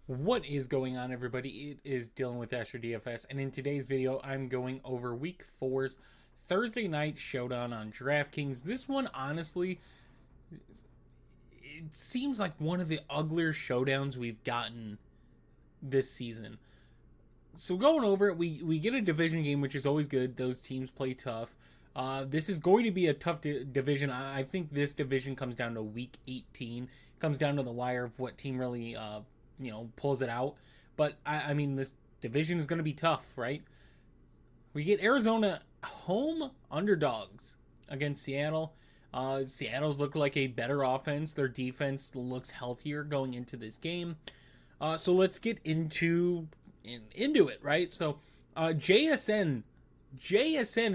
What is going on, everybody? It is Dylan with DFS, and in today's video, I'm going over Week 4's Thursday Night Showdown on DraftKings. This one, honestly, it seems like one of the uglier showdowns we've gotten this season. So going over it, we get a division game, which is always good. Those teams play tough. This is going to be a tough division. I think this division comes down to Week 18. It comes down to the wire of what team really pulls it out. But I mean, this division is going to be tough, right? We get Arizona home underdogs against Seattle. Seattle's looked like a better offense. Their defense looks healthier going into this game. So let's get into it, right? So JSN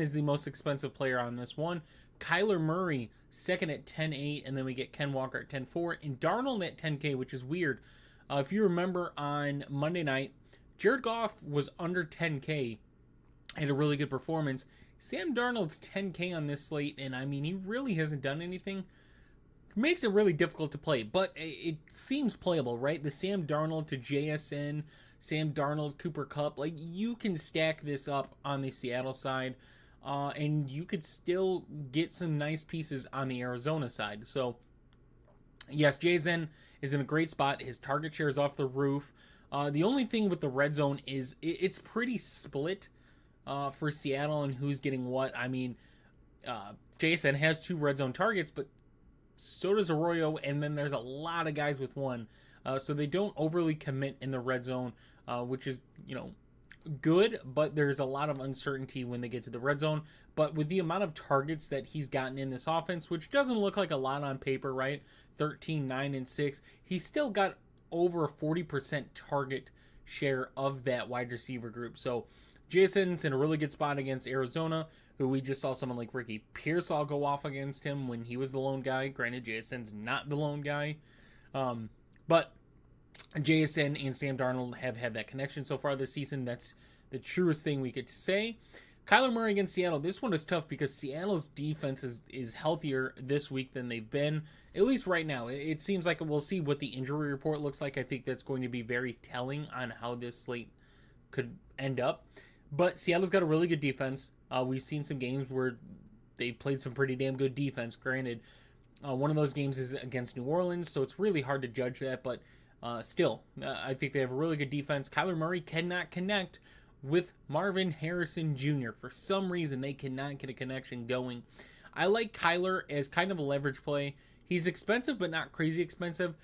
is the most expensive player on this one. Kyler Murray second at 10.8, and then we get Ken Walker at 10.4, and Darnold at 10K, which is weird. If you remember on Monday night, Jared Goff was under 10K, had a really good performance. Sam Darnold's 10K on this slate, and I mean, he really hasn't done anything. Makes it really difficult to play, but it seems playable, right? The Sam Darnold to JSN, Sam Darnold, Cooper Kupp, like you can stack this up on the Seattle side, and you could still get some nice pieces on the Arizona side. So yes, JSN is in a great spot. His target share is off the roof. The only thing with the red zone is it's pretty split for Seattle and who's getting what. I mean, JSN has 2 red zone targets, but so does Arroyo, and then there's a lot of guys with 1. So they don't overly commit in the red zone, which is, good, but there's a lot of uncertainty when they get to the red zone. But with the amount of targets that he's gotten in this offense, which doesn't look like a lot on paper, right? 13, 9, and 6. He's still got over a 40% target share of that wide receiver group. So Jason's in a really good spot against Arizona, who we just saw someone like Ricky Pearsall go off against him when he was the lone guy. Granted, Jason's not the lone guy. But JSN and Sam Darnold have had that connection so far this season. That's the truest thing we could say. Kyler Murray against Seattle. This one is tough because Seattle's defense is healthier this week than they've been, at least right now. It seems like we'll see what the injury report looks like. I think that's going to be very telling on how this slate could end up. But Seattle's got a really good defense. We've seen some games where they played some pretty damn good defense. Granted, one of those games is against New Orleans, so it's really hard to judge that. But still, I think they have a really good defense. Kyler Murray cannot connect with Marvin Harrison Jr. For some reason, they cannot get a connection going. I like Kyler as kind of a leverage play. He's expensive, but not crazy expensive.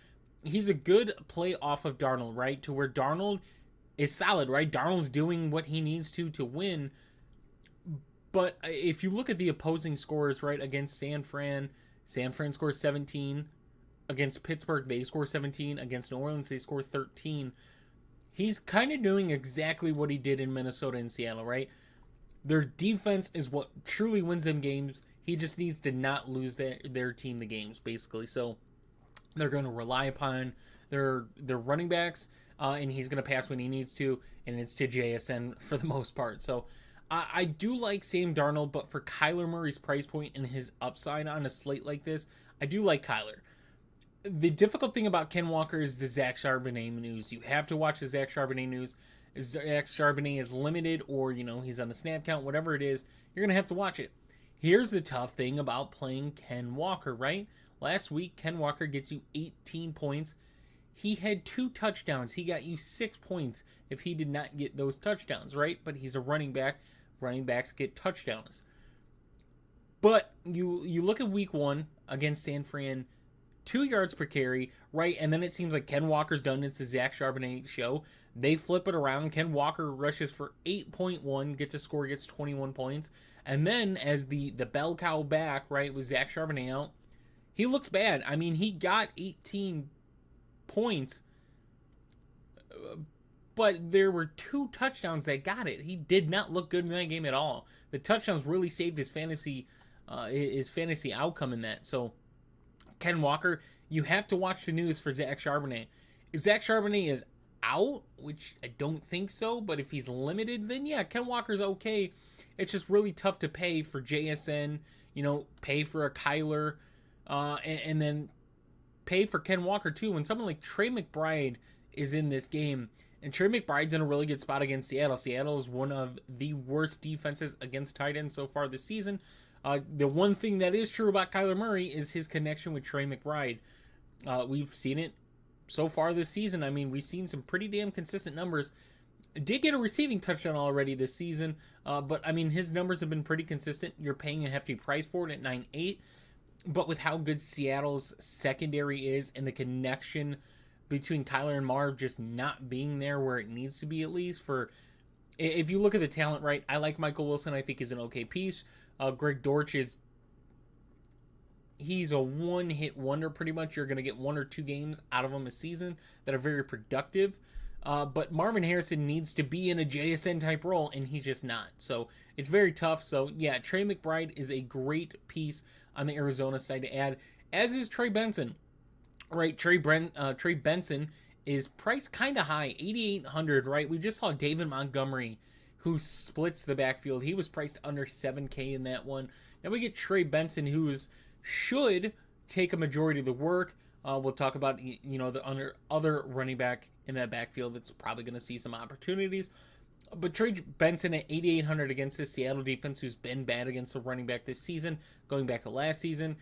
He's a good play off of Darnold, right? To where Darnold is solid, right? Darnold's doing what he needs to win. But if you look at the opposing scores, right, against San Fran scores 17. Against Pittsburgh, they score 17. Against New Orleans, they score 13. He's kind of doing exactly what he did in Minnesota and Seattle, right? Their defense is what truly wins them games. He just needs to not lose their team the games, basically. So they're going to rely upon their running backs, and he's going to pass when he needs to, and it's to JSN for the most part. So I do like Sam Darnold, but for Kyler Murray's price point and his upside on a slate like this, I do like Kyler. The difficult thing about Ken Walker is the Zach Charbonnet news. You have to watch the Zach Charbonnet news. If Zach Charbonnet is limited or, he's on the snap count, whatever it is, you're going to have to watch it. Here's the tough thing about playing Ken Walker, right? Last week, Ken Walker gets you 18 points. He had 2 touchdowns. He got you 6 points if he did not get those touchdowns, right? But he's a running back. Running backs get touchdowns. But you look at week 1 against San Fran, 2 yards per carry, right? And then it seems like Ken Walker's done. It's the Zach Charbonnet show. They flip it around. Ken Walker rushes for 8.1, gets 21 points. And then as the bell cow back, right, with Zach Charbonnet out, he looks bad. I mean, he got 18 points, but there were 2 touchdowns that got it. He did not look good in that game at all. The touchdowns really saved his fantasy outcome in that. So Ken Walker, you have to watch the news for Zach Charbonnet. If Zach Charbonnet is out, which I don't think so, but if he's limited, then yeah, Ken Walker's okay. It's just really tough to pay for JSN, pay for a Kyler, and then pay for Ken Walker too when someone like Trey McBride is in this game. And Trey McBride's in a really good spot against Seattle. Seattle is one of the worst defenses against tight ends so far this season. The one thing that is true about Kyler Murray is his connection with Trey McBride. We've seen it so far this season. I mean, we've seen some pretty damn consistent numbers. Did get a receiving touchdown already this season, but I mean, his numbers have been pretty consistent. You're paying a hefty price for it at 9.8, but with how good Seattle's secondary is and the connection between Kyler and Marv just not being there where it needs to be, at least for, if you look at the talent, right, I like Michael Wilson. I think he's an okay piece. Greg Dortch he's a one-hit wonder pretty much. You're going to get 1 or 2 games out of him a season that are very productive. But Marvin Harrison needs to be in a JSN type role, and he's just not. So it's very tough. So yeah, Trey McBride is a great piece on the Arizona side to add, as is Trey Benson. Right, Trey Benson is priced kind of high, 8,800. Right, we just saw David Montgomery, who splits the backfield. He was priced under 7K in that one. Now we get Trey Benson, who should take a majority of the work. We'll talk about the other running back in that backfield that's probably going to see some opportunities. But Trey Benson at 8,800 against the Seattle defense, who's been bad against the running back this season, going back to last season.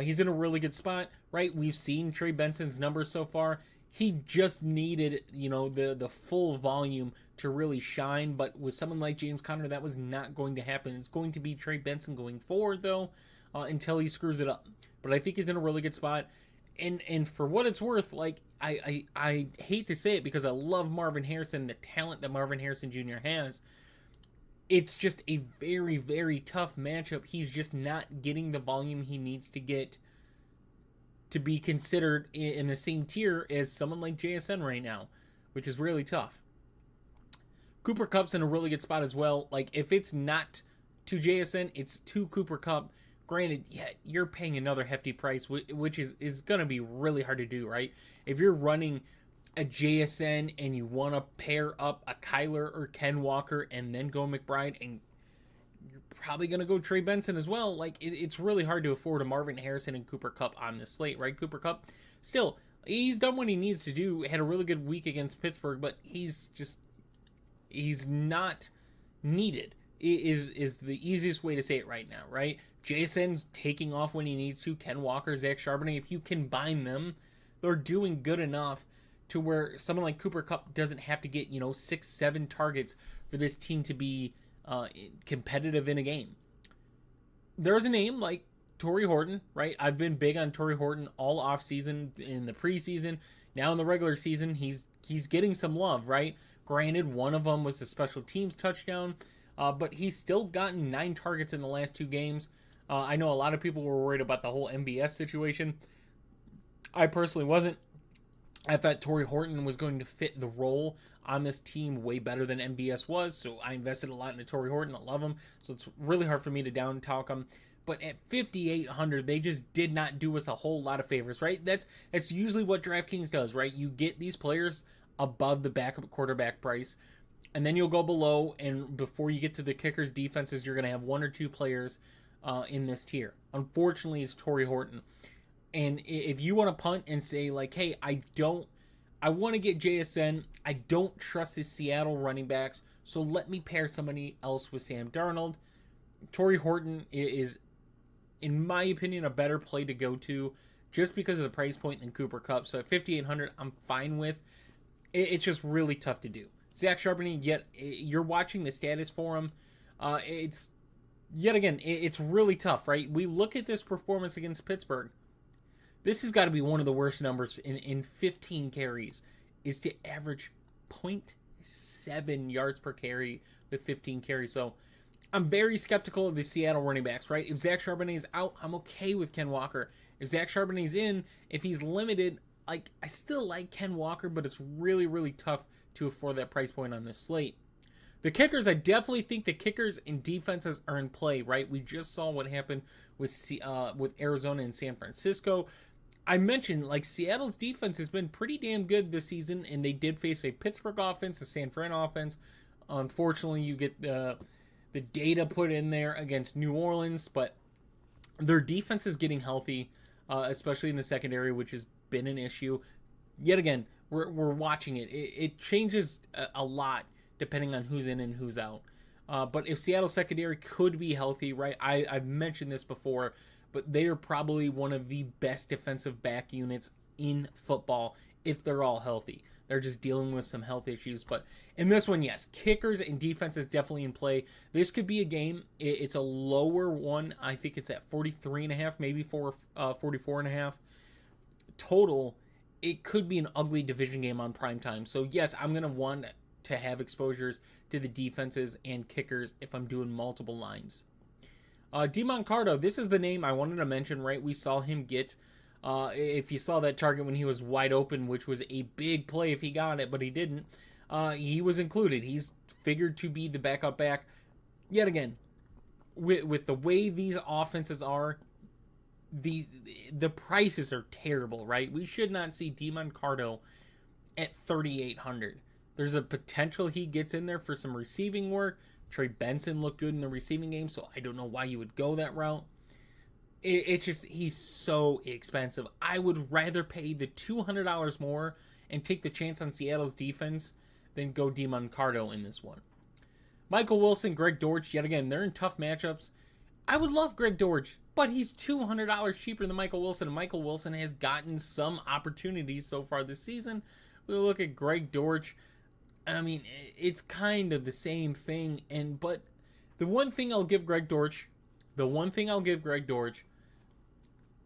He's in a really good spot, right? We've seen Trey Benson's numbers so far. He just needed, the full volume to really shine. But with someone like James Conner, that was not going to happen. It's going to be Trey Benson going forward, though, until he screws it up. But I think he's in a really good spot. And for what it's worth, like, I hate to say it because I love Marvin Harrison, the talent that Marvin Harrison Jr. has. It's just a very, very tough matchup. He's just not getting the volume he needs to get to be considered in the same tier as someone like JSN right now, which is really tough. Cooper Kupp's in a really good spot as well. Like, if it's not to JSN, it's to Cooper Kupp. Granted, yeah, you're paying another hefty price, which is going to be really hard to do, right? If you're running a JSN and you want to pair up a Kyler or Ken Walker and then go McBride, and you're probably going to go Trey Benson as well, like, it's really hard to afford a Marvin Harrison and Cooper Kupp on this slate, right? Cooper Kupp, still, he's done what he needs to do, had a really good week against Pittsburgh, but he's not needed, is the easiest way to say it right now, right? Jason's taking off when he needs to. Ken Walker, Zach Charbonnet, if you combine them, they're doing good enough to where someone like Cooper Kupp doesn't have to get, 6-7 targets for this team to be competitive in a game. There's a name like Torrey Horton, right? I've been big on Torrey Horton all offseason, in the preseason. Now in the regular season, he's getting some love, right? Granted, one of them was a special teams touchdown, but he's still gotten 9 targets in the last 2 games. I know a lot of people were worried about the whole MBS situation. I personally wasn't. I thought Torrey Horton was going to fit the role on this team way better than MBS was, so I invested a lot into Torrey Horton. I love him, so it's really hard for me to down talk him. But at 5,800, they just did not do us a whole lot of favors, right? That's usually what DraftKings does, right? You get these players above the backup quarterback price, and then you'll go below, and before you get to the kickers' defenses, you're going to have 1 or 2 players in this tier. Unfortunately, it's Torrey Horton. And if you want to punt and say, like, hey, I want to get JSN, I don't trust his Seattle running backs, so let me pair somebody else with Sam Darnold, Torrey Horton is, in my opinion, a better play to go to just because of the price point than Cooper Kupp. So at 5,800, I'm fine with. It's just really tough to do. Zach Charbonnet, yet you're watching the status for him. It's really tough, right? We look at this performance against Pittsburgh. This has got to be one of the worst numbers in 15 carries, is to average 0.7 yards per carry with 15 carries. So I'm very skeptical of the Seattle running backs, right? If Zach Charbonnet is out, I'm okay with Ken Walker. If Zach Charbonnet's in, if he's limited, I still like Ken Walker, but it's really, really tough to afford that price point on this slate. The kickers, I definitely think the kickers and defenses are in play, right? We just saw what happened with Arizona and San Francisco. I mentioned, like, Seattle's defense has been pretty damn good this season, and they did face a Pittsburgh offense, a San Fran offense. Unfortunately, you get the data put in there against New Orleans, but their defense is getting healthy, especially in the secondary, which has been an issue. Yet again, we're watching it. It changes a lot depending on who's in and who's out. But if Seattle secondary could be healthy, right? I've mentioned this before, but they are probably one of the best defensive back units in football if they're all healthy. They're just dealing with some health issues. But in this one, yes, kickers and defense is definitely in play. This could be a game. It's a lower one. I think it's at 43.5, maybe 44.5 total. It could be an ugly division game on prime time. So yes, I'm going to want to have exposures to the defenses and kickers if I'm doing multiple lines. DeMoncardo, this is the name I wanted to mention, right? We saw him get, if you saw that target when he was wide open, which was a big play if he got it, but he didn't, he was included. He's figured to be the backup back. Yet again, with the way these offenses are, the prices are terrible, right? We should not see DeMoncardo at 3,800. There's a potential he gets in there for some receiving work. Trey Benson looked good in the receiving game, so I don't know why you would go that route. It's just, he's so expensive. I would rather pay the $200 more and take the chance on Seattle's defense than go DeMoncardo in this one. Michael Wilson, Greg Dortch, yet again, they're in tough matchups. I would love Greg Dortch, but he's $200 cheaper than Michael Wilson, and Michael Wilson has gotten some opportunities so far this season. We look at Greg Dortch. I mean, it's kind of the same thing, but the one thing I'll give Greg Dortch,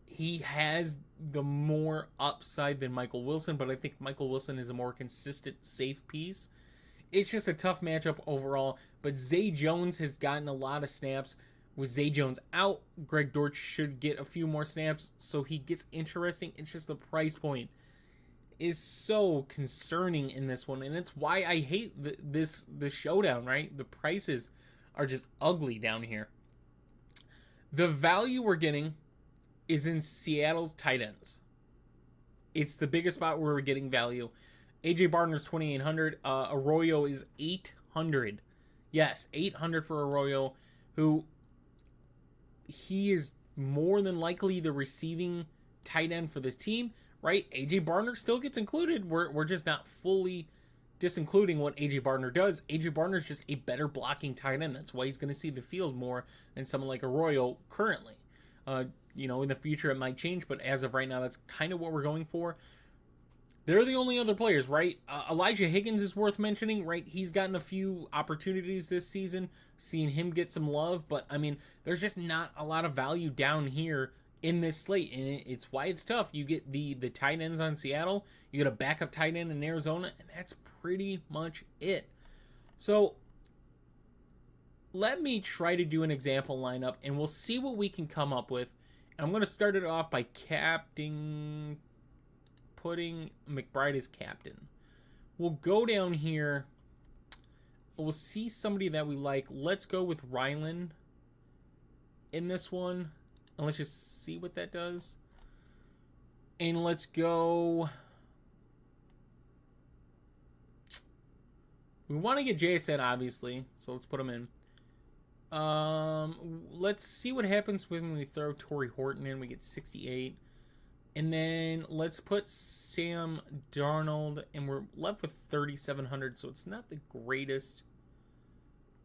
he has the more upside than Michael Wilson, but I think Michael Wilson is a more consistent, safe piece. It's just a tough matchup overall, but Zay Jones has gotten a lot of snaps. With Zay Jones out, Greg Dortch should get a few more snaps, so he gets interesting. It's just the price point is so concerning in this one, and it's why I hate this showdown, right? The prices are just ugly down here. The value we're getting is in Seattle's tight ends. It's the biggest spot where we're getting value. AJ Barner's 2,800. Arroyo is 800. Yes, 800 for Arroyo, who he is more than likely the receiving tight end for this team, right? AJ Barner still gets included. We're just not fully disincluding what AJ Barner does. AJ Barner is just a better blocking tight end. That's why he's going to see the field more than someone like Arroyo currently. In the future it might change, but as of right now, that's kind of what we're going for. They're the only other players, right? Elijah Higgins is worth mentioning, right? He's gotten a few opportunities this season, seeing him get some love, but I mean, there's just not a lot of value down here in this slate, and it's why it's tough. You get the tight ends on Seattle, you get a backup tight end in Arizona, and that's pretty much it. So let me try to do an example lineup, and we'll see what we can come up with. I'm going to start it off by putting McBride as captain. We'll go down here. We'll see somebody that we like. Let's go with Ryland in this one. And let's just see what that does. And let's go. We want to get JSN, obviously. So let's put him in. Let's see what happens when we throw Torrey Horton in. We get 68. And then let's put Sam Darnold, and we're left with 3,700, so it's not the greatest.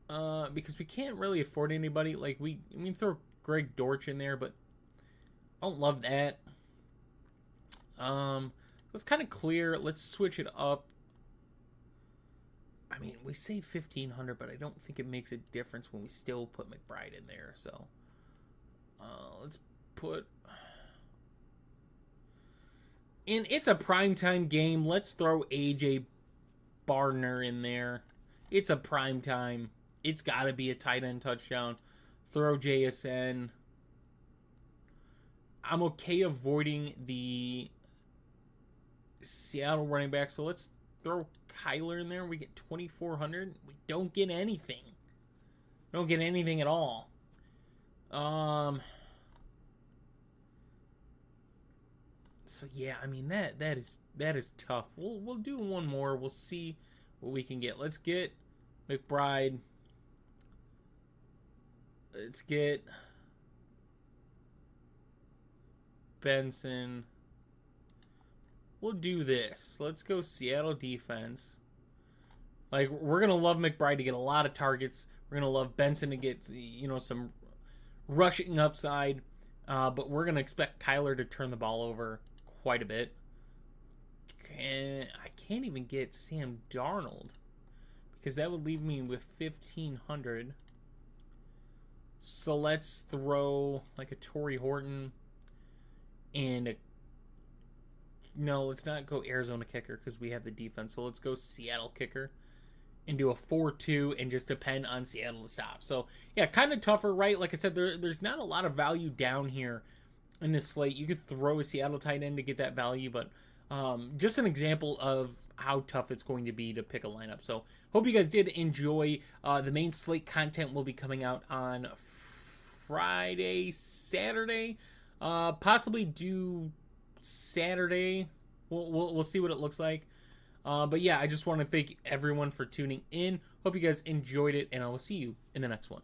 Because we can't really afford anybody. Like, we throw Greg Dortch in there, but I don't love that. It's kind of clear. Let's switch it up. I mean, we save 1,500, but I don't think it makes a difference when we still put McBride in there. So, let's put... And it's a primetime game. Let's throw AJ Barner in there. It's a primetime. It's got to be a tight end touchdown. Throw JSN. I'm okay avoiding the Seattle running back, so let's throw Kyler in there. We get 2,400. We don't get anything. Don't get anything at all. So yeah, I mean that is tough. We'll do one more. We'll see what we can get. Let's get McBride. Let's get Benson. we'll do this. Let's go Seattle defense. Like, we're going to love McBride to get a lot of targets. We're going to love Benson to get, some rushing upside. But we're going to expect Kyler to turn the ball over quite a bit. I can't even get Sam Darnold, because that would leave me with 1,500. So let's throw like a Torrey Horton and no, let's not go Arizona kicker because we have the defense. So let's go Seattle kicker and do a 4-2 and just depend on Seattle to stop. So yeah, kind of tougher, right? Like I said, there's not a lot of value down here in this slate. You could throw a Seattle tight end to get that value, but just an example of how tough it's going to be to pick a lineup. So hope you guys did enjoy. The main slate content will be coming out on Friday, Saturday, possibly do Saturday. We'll see what it looks like. But yeah, I just want to thank everyone for tuning in. Hope you guys enjoyed it, and I will see you in the next one.